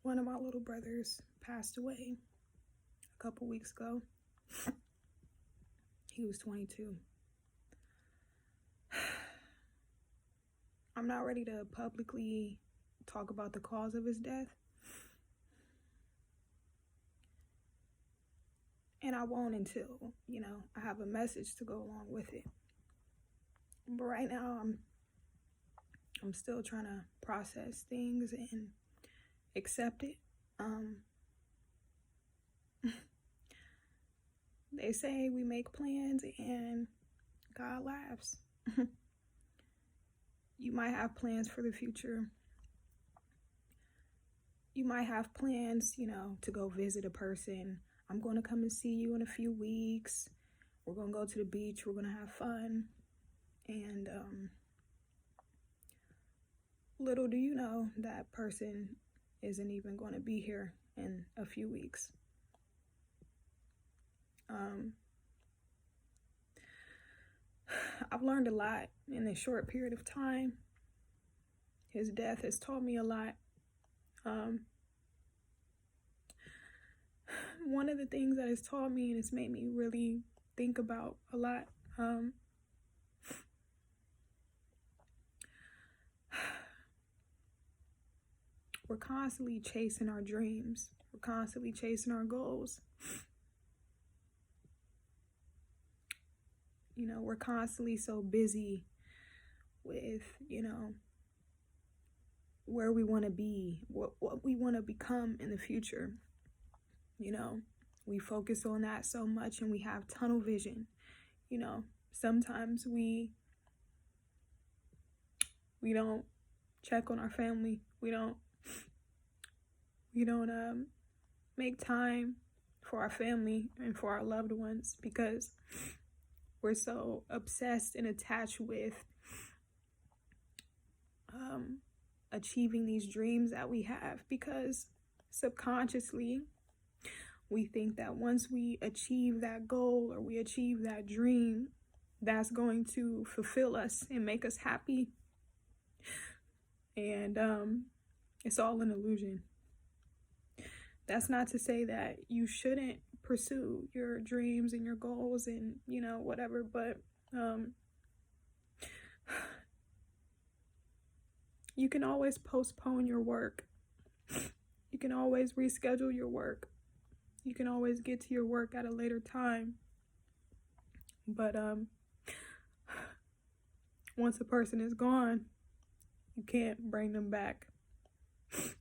One of my little brothers passed away a couple weeks ago. He was 22. I'm not ready to publicly talk about the cause of his death. And I won't until, I have a message to go along with it. But right now, I'm still trying to process things and accept it. They say we make plans and God laughs. You might have plans for the future. You might have plans, to go visit a person. I'm going to come and see you in a few weeks. We're going to go to the beach. We're going to have fun. And little do you know, that person isn't even going to be here in a few weeks. I've learned a lot in a short period of time. His death has taught me a lot. One of the things that it's taught me, and it's made me really think about a lot, we're constantly chasing our dreams. We're constantly chasing our goals. We're constantly so busy with, where we want to be, what we want to become in the future. We focus on that so much and we have tunnel vision. Sometimes we don't check on our family. We don't make time for our family and for our loved ones because we're so obsessed and attached with achieving these dreams that we have, because subconsciously we think that once we achieve that goal or we achieve that dream, that's going to fulfill us and make us happy. And it's all an illusion. That's not to say that you shouldn't pursue your dreams and your goals and, whatever, but you can always postpone your work. You can always reschedule your work. You can always get to your work at a later time. But once a person is gone, you can't bring them back. You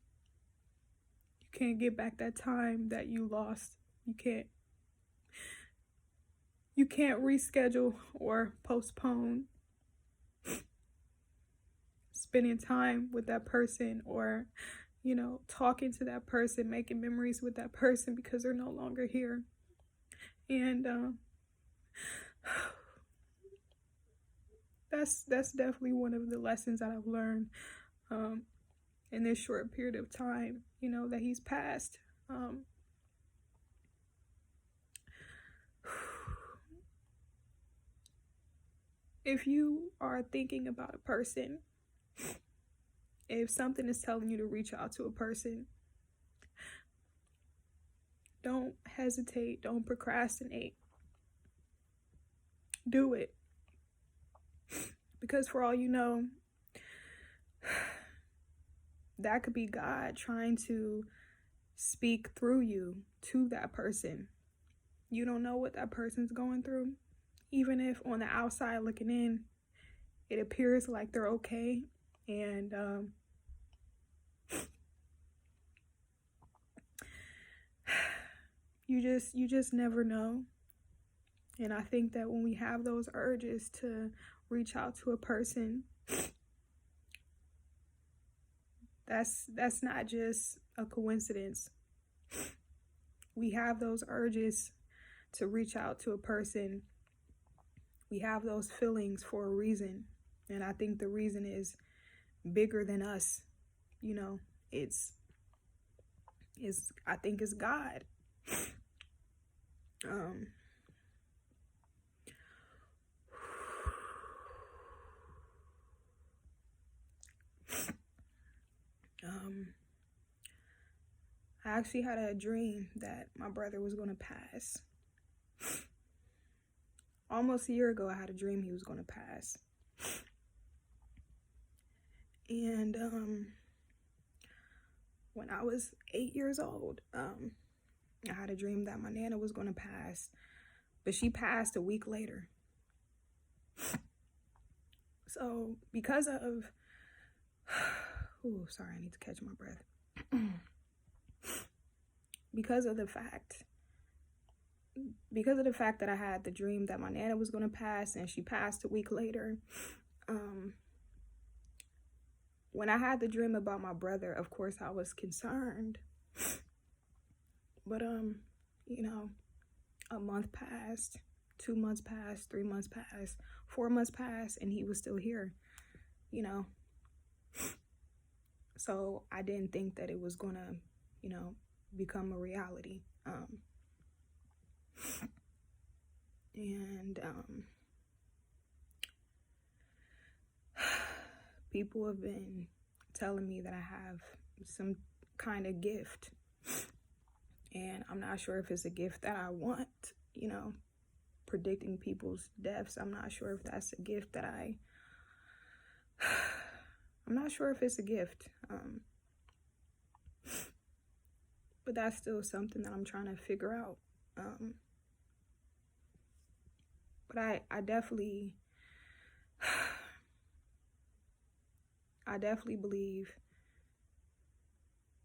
can't get back that time that you lost. You can't reschedule or postpone spending time with that person or, talking to that person, making memories with that person because they're no longer here. And that's definitely one of the lessons that I've learned in this short period of time, that he's passed. If you are thinking about a person, if something is telling you to reach out to a person, don't hesitate, don't procrastinate. Do it. Because for all you know, that could be God trying to speak through you to that person. You don't know what that person's going through. Even if on the outside looking in, it appears like they're okay. And you just never know. And I think that when we have those urges to reach out to a person, that's not just a coincidence. We have those urges to reach out to a person. We have those feelings for a reason. And I think the reason is bigger than us. I think it's God. actually had a dream that my brother was going to pass. Almost a year ago, I had a dream he was going to pass. And when I was 8 years old, I had a dream that my Nana was going to pass, but she passed a week later. So because of, sorry, I need to catch my breath. Because of the fact that I had the dream that my Nana was going to pass and she passed a week later, when I had the dream about my brother, of course I was concerned. But you know, a month passed, 2 months passed, 3 months passed, 4 months passed, and he was still here, you know. So I didn't think that it was gonna, you know, become a reality. People have been telling me that I have some kind of gift, and I'm not sure if it's a gift that I want, you know, predicting people's deaths. I'm not sure if that's a gift that I'm not sure if it's a gift. But that's still something that I'm trying to figure out. But I definitely believe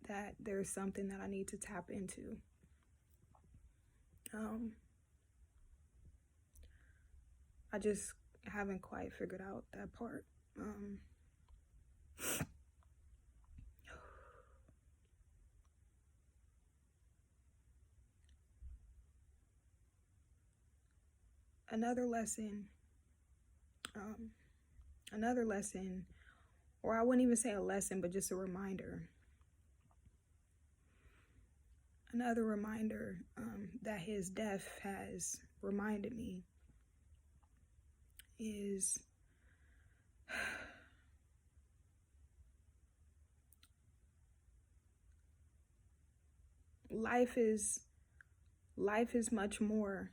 that there's something that I need to tap into. I just haven't quite figured out that part. Another lesson, or I wouldn't even say a lesson, but just a reminder. Another reminder that his death has reminded me is life is much more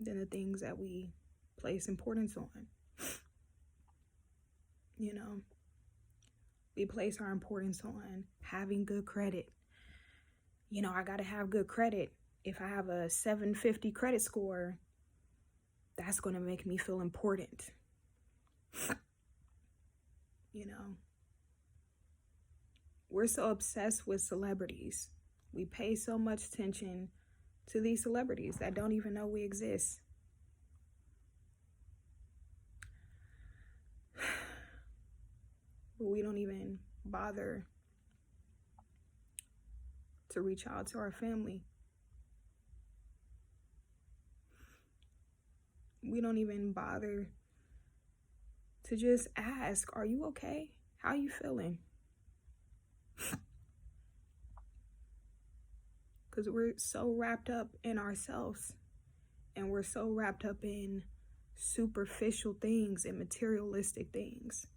than the things that we place importance on. You know, we place our importance on having good credit. You know, I gotta have good credit. If I have a 750 credit score, that's gonna make me feel important. You know, we're so obsessed with celebrities. We pay so much attention to these celebrities that don't even know we exist. But we don't even bother to reach out to our family. We don't even bother to just ask, are you okay? How are you feeling? Because we're so wrapped up in ourselves, and we're so wrapped up in superficial things and materialistic things.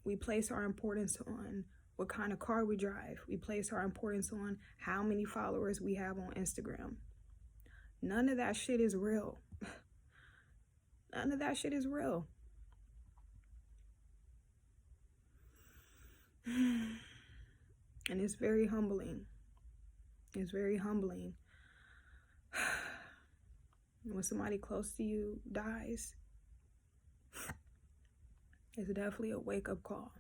We place our importance on what kind of car we drive. We place our importance on how many followers we have on Instagram. None of that shit is real. None of that shit is real. And it's very humbling. It's very humbling when somebody close to you dies. It's definitely a wake-up call.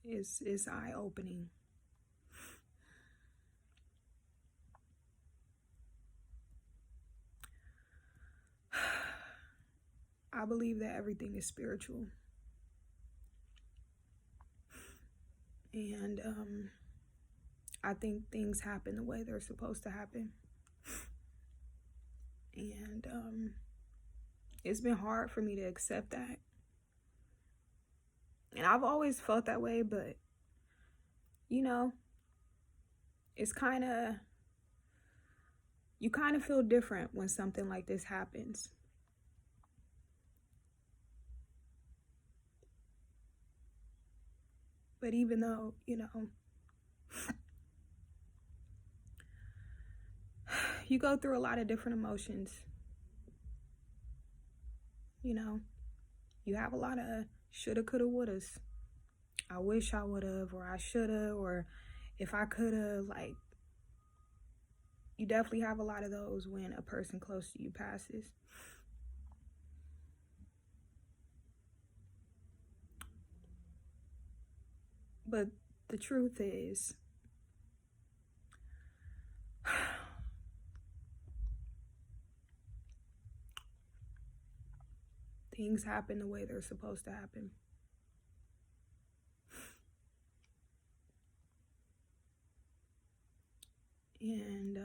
It's eye-opening. I believe that everything is spiritual. And I think things happen the way they're supposed to happen. And it's been hard for me to accept that. And I've always felt that way, but, you know, it's kind of you kind of feel different when something like this happens. But even though, you go through a lot of different emotions, you have a lot of shoulda, coulda, wouldas. I wish I would have, or I shoulda, or if I coulda, like, you definitely have a lot of those when a person close to you passes. But the truth is, things happen the way they're supposed to happen. And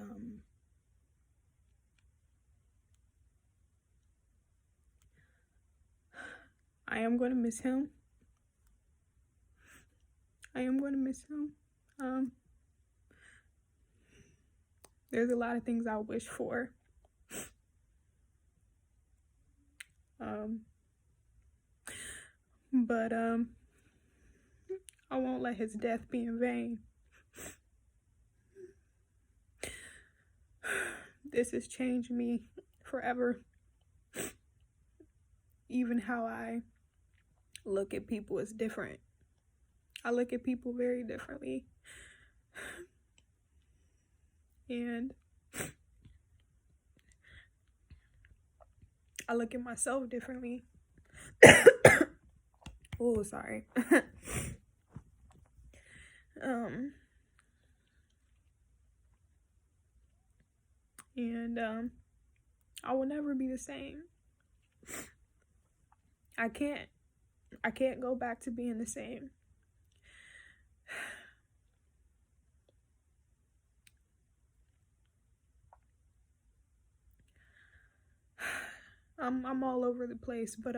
I am going to miss him. There's a lot of things I wish for. But I won't let his death be in vain. This has changed me forever. Even how I look at people is different. I look at people very differently. And I look at myself differently. Oh, sorry. And I will never be the same. I can't go back to being the same. I'm all over the place, but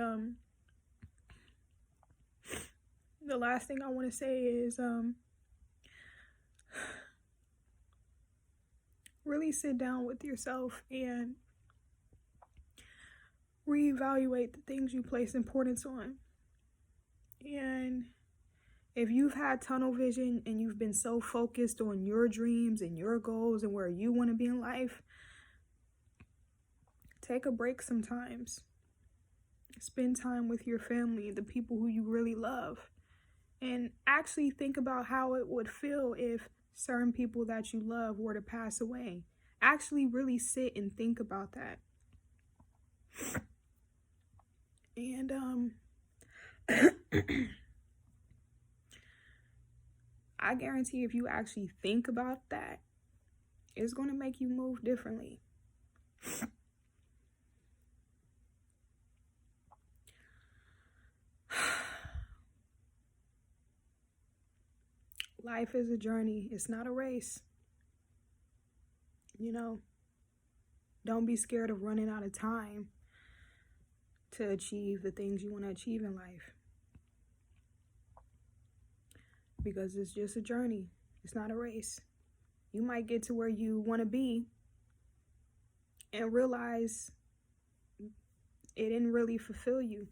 the last thing I want to say is really sit down with yourself and reevaluate the things you place importance on. And if you've had tunnel vision and you've been so focused on your dreams and your goals and where you want to be in life, take a break sometimes. Spend time with your family, the people who you really love, and actually think about how it would feel if certain people that you love were to pass away. Actually really sit and think about that. And I guarantee if you actually think about that, it's going to make you move differently. Life is a journey. It's not a race. Don't be scared of running out of time to achieve the things you want to achieve in life. Because it's just a journey. It's not a race. You might get to where you want to be and realize it didn't really fulfill you.